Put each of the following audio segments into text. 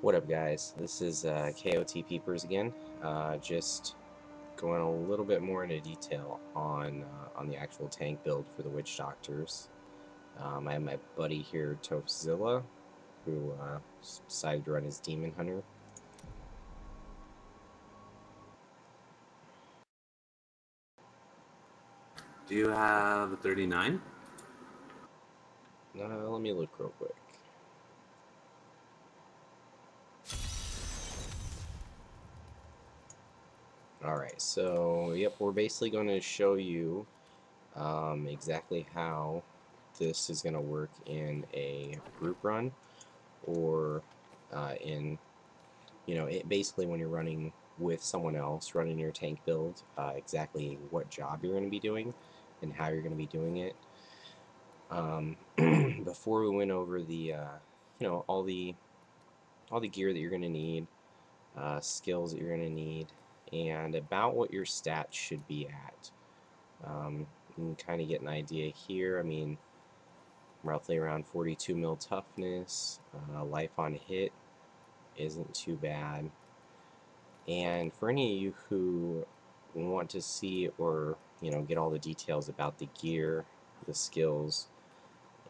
What up, guys? This is KOT Peepers again. Just going a little bit more into detail on the actual tank build for the Witch Doctors. I have my buddy here, Tophzilla, who decided to run his Demon Hunter. Do you have a 39? Let me look real quick. Alright, so yep, we're basically going to show you exactly how this is going to work in a group run, or basically when you're running with someone else, running your tank build, exactly what job you're going to be doing and how you're going to be doing it. Before we went over the all the gear that you're going to need, skills that you're going to need, and about what your stats should be at. You can kind of get an idea here. I mean, roughly around 42 mil toughness, life on hit isn't too bad. And for any of you who want to see or get all the details about the gear, the skills,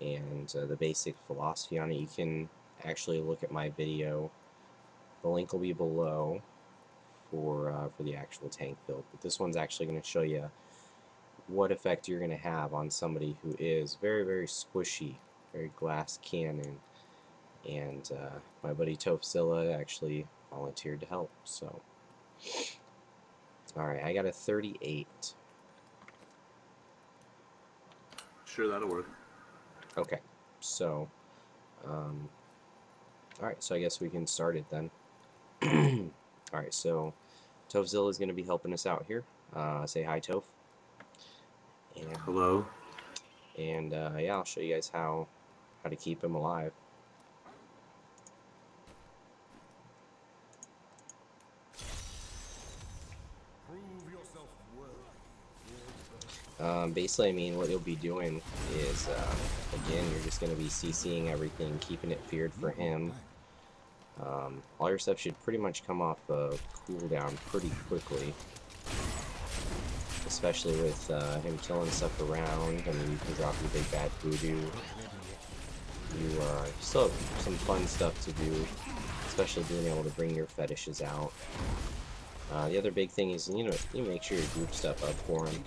and the basic philosophy on it, you can actually look at my video. The link will be below for the actual tank build. But this one's actually going to show you what effect you're going to have on somebody who is very, very squishy, very glass cannon. And my buddy Tophzilla actually volunteered to help. So, alright, I got a 38. Sure, that'll work. Okay, so, alright, so I guess we can start it then. Alright, so Tophzilla is going to be helping us out here. Say hi, Toph. And, hello. And yeah, I'll show you guys how to keep him alive. Basically, I mean, what you'll be doing is, again, you're just going to be CCing everything, keeping it feared for him. All your stuff should pretty much come off cooldown pretty quickly, especially with him killing stuff around. I mean, you can drop your big bad voodoo. You still have some fun stuff to do, especially being able to bring your fetishes out. The other big thing is, you make sure you group stuff up for him.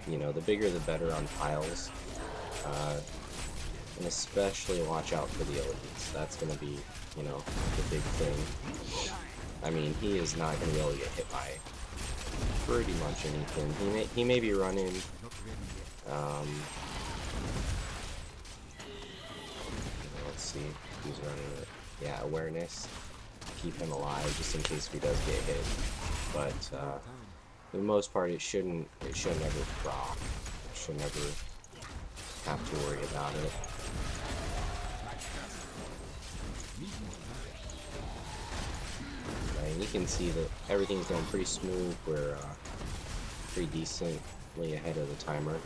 The bigger the better on piles. And especially watch out for the elites. That's going to be, the big thing. I mean, he is not going to be able to get hit by pretty much anything. He may be running, let's see, he's running it. Yeah, awareness. Keep him alive just in case he does get hit. But for the most part, it shouldn't ever proc. It should never have to worry about it. And you can see that everything's going pretty smooth. We're pretty decently ahead of the timer.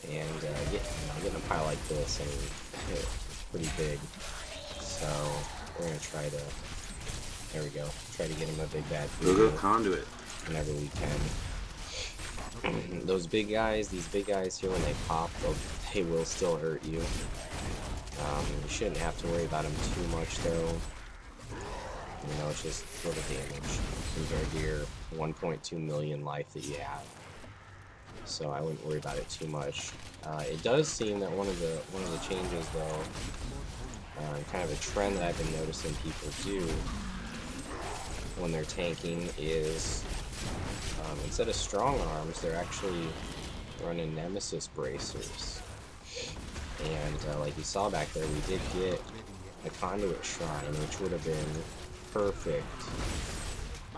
And getting a pile like this, I mean, it's pretty big. So we're gonna try to, there we go, try to get him a big bad voodoo conduit whenever we can. These big guys here, when they pop, they will still hurt you. You shouldn't have to worry about them too much though. It's just little damage compared to your 1.2 million life that you have. So I wouldn't worry about it too much. It does seem that one of the changes, though, kind of a trend that I've been noticing people do when they're tanking is, instead of strong arms, they're actually running nemesis bracers. And like you saw back there, we did get a conduit shrine, which would have been perfect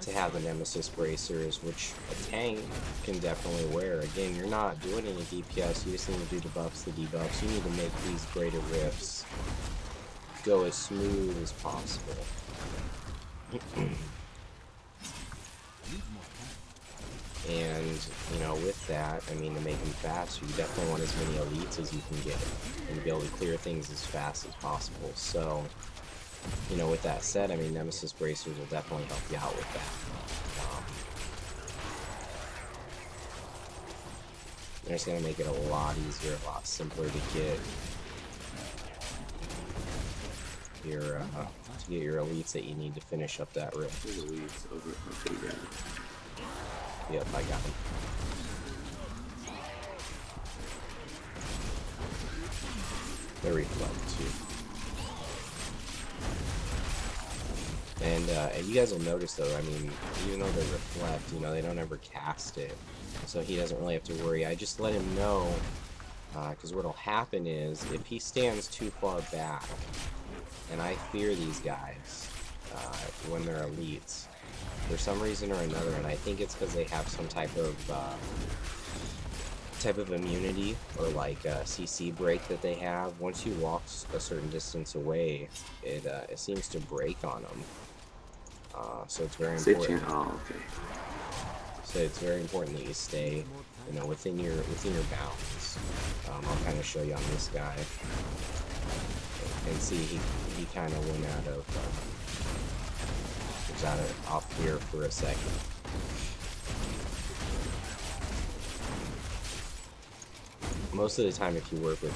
to have the nemesis bracers, which a tank can definitely wear. Again, you're not doing any DPS, you just need to do the buffs, the debuffs. You need to make these greater rifts go as smooth as possible. And, you know, with that, I mean, to make them faster, you definitely want as many elites as you can get, and be able to clear things as fast as possible. So, you know, with that said, I mean, Nemesis Bracers will definitely help you out with that. They're just going to make it a lot easier, a lot simpler to get your elites that you need to finish up that rift. Elites over. Okay, yeah. Yep, I got him. They reflect too. And you guys will notice though, I mean, even though they reflect, you know, they don't ever cast it. So he doesn't really have to worry. I just let him know, because what'll happen is, if he stands too far back, and I fear these guys when they're elites, for some reason or another, and I think it's because they have some type of immunity, or like a CC break that they have. Once you walk a certain distance away, it seems to break on them. So it's very important. Oh, okay. So it's very important that you stay, you know, within your bounds. I'll kind of show you on this guy, and see he kind of went out of. Was out of off here for a second. Most of the time, if you work with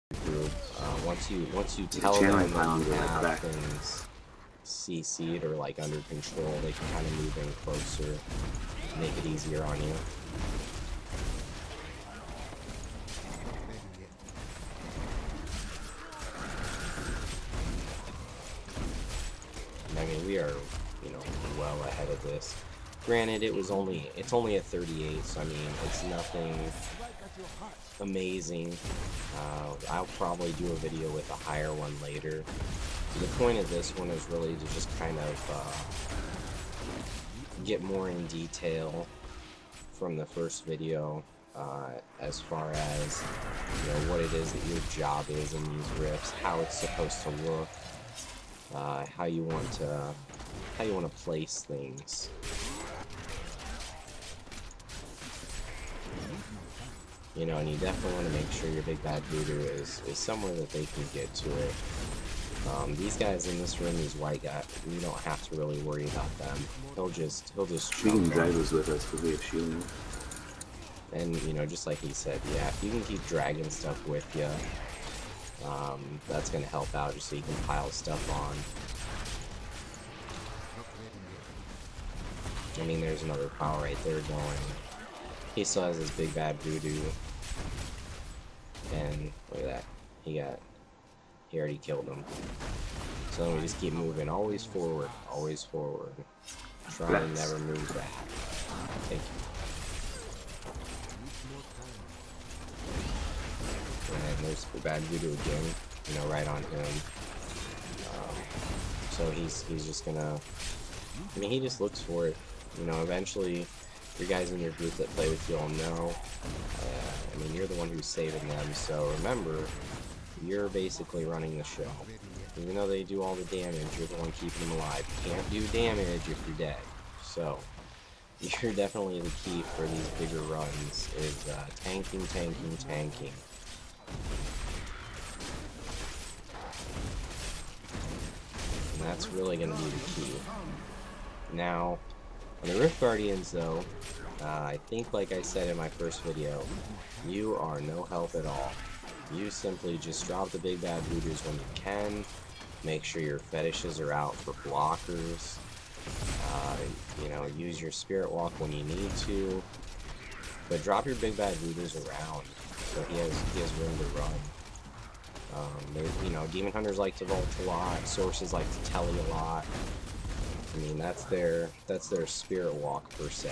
the group, once you tell them that you have things CC'd or like under control, they can kind of move in closer, make it easier on you. And I mean, we are, you know, well ahead of this. Granted, it's only a 38, so I mean, it's nothing amazing. I'll probably do a video with a higher one later. The point of this one is really to just kind of get more in detail from the first video, as far as, you know, what it is that your job is in these rifts, how it's supposed to look, how you want to place things. You know, and you definitely want to make sure your big bad voodoo is somewhere that they can get to it. These guys in this room, these white guys, you don't have to really worry about them. He'll just We can drag those with us because we have shielding. And, you know, just like he said, yeah, if you can keep dragging stuff with you, that's going to help out, just so you can pile stuff on. I mean, there's another power right there going. He still has his big bad voodoo. And look at that. He already killed him. So then we just keep moving. Always forward. Always forward. Try and never move back. Thank you. And there's the bad voodoo again. You know, right on him. So he's just gonna... I mean, he just looks for it. You know, eventually, your guys in your group that play with you all know. I mean, you're the one who's saving them, so remember, you're basically running the show. Even though they do all the damage, you're the one keeping them alive. You can't do damage if you're dead. So, you're definitely the key for these bigger runs, is tanking, tanking, tanking. And that's really going to be the key. Now, on the Rift Guardians, though, I think, like I said in my first video, you are no help at all. You simply just drop the big bad voodoos when you can. Make sure your fetishes are out for blockers. You know, use your spirit walk when you need to. But drop your big bad voodoos around, so he has room to run. You know, demon hunters like to vault a lot. Sources like to telly a lot. I mean, that's their spirit walk per se.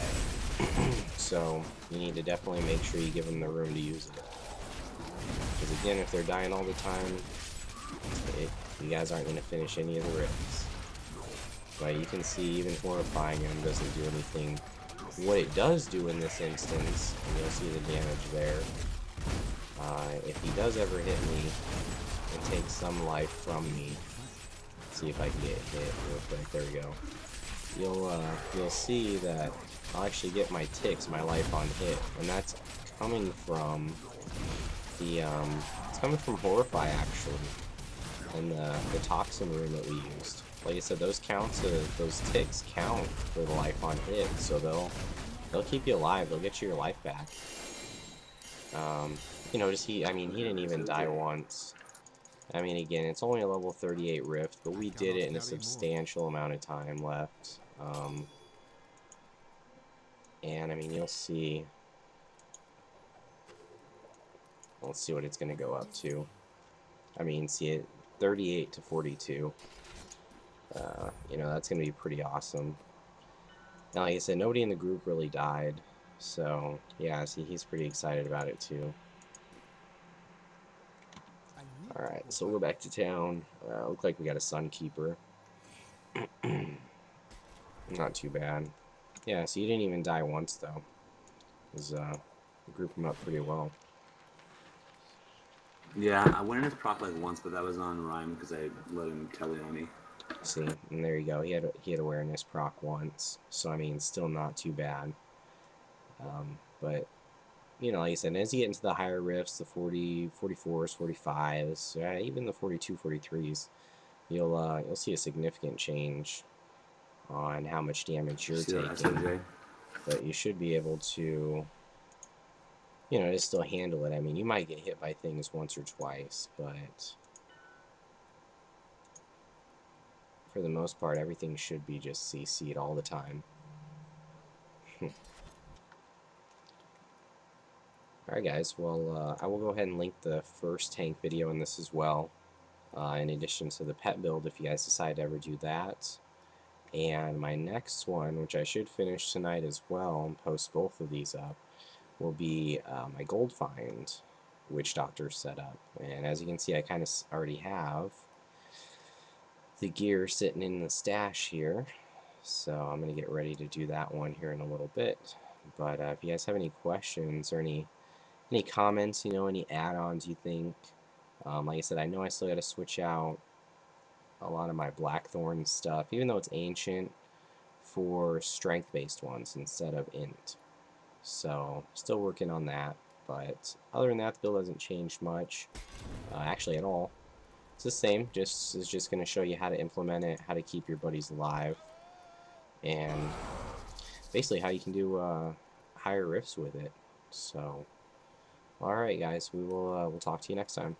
So you need to definitely make sure you give them the room to use it. Because again, if they're dying all the time, you guys aren't going to finish any of the rifts. But you can see even horrifying him doesn't do anything. What it does do in this instance, and you'll see the damage there, if he does ever hit me and take some life from me, see if I can get hit real quick. There we go. You'll see that I'll actually get my ticks, my life on hit, and that's coming from the it's coming from Horrify actually, and the toxin rune that we used. Like I said, those ticks count for the life on hit, so they'll keep you alive. They'll get you your life back. You know, I mean, he didn't even die once. I mean, again, it's only a level 38 rift, but we did it in a substantial amount of time left. And I mean, you'll see. Let's see what it's going to go up to. I mean, see it 38 to 42. You know, that's going to be pretty awesome. Now, like I said, nobody in the group really died. So, yeah, see, he's pretty excited about it too. Alright, so we'll go back to town. Look like we got a Sunkeeper. Not too bad. Yeah, so you didn't even die once, though. Because, group him up pretty well. Yeah, I went in his proc like once, but that was on Rhyme because I let him telly on me. See, and there you go. He had awareness proc once, so I mean, still not too bad. But you know, like I said, as you get into the higher rifts, the 40, 44s, 45s, even the 42, 43s, you'll see a significant change on how much damage you're taking. But you should be able to, you know, just still handle it. I mean, you might get hit by things once or twice, but for the most part, everything should be just CC'd all the time. Alright guys, well, I will go ahead and link the first tank video in this as well, in addition to the pet build if you guys decide to ever do that. And my next one, which I should finish tonight as well and post both of these up, will be my gold find Witch Doctor setup. And as you can see, I kind of already have the gear sitting in the stash here, so I'm going to get ready to do that one here in a little bit. But if you guys have any questions or any comments, you know, any add-ons you think, like I said, I know I still got to switch out a lot of my Blackthorn stuff, even though it's ancient, for strength-based ones instead of int. So, still working on that, but other than that, the build hasn't changed much, actually at all. It's the same, it's just going to show you how to implement it, how to keep your buddies alive, and basically how you can do higher rifts with it. So, alright guys, we'll talk to you next time.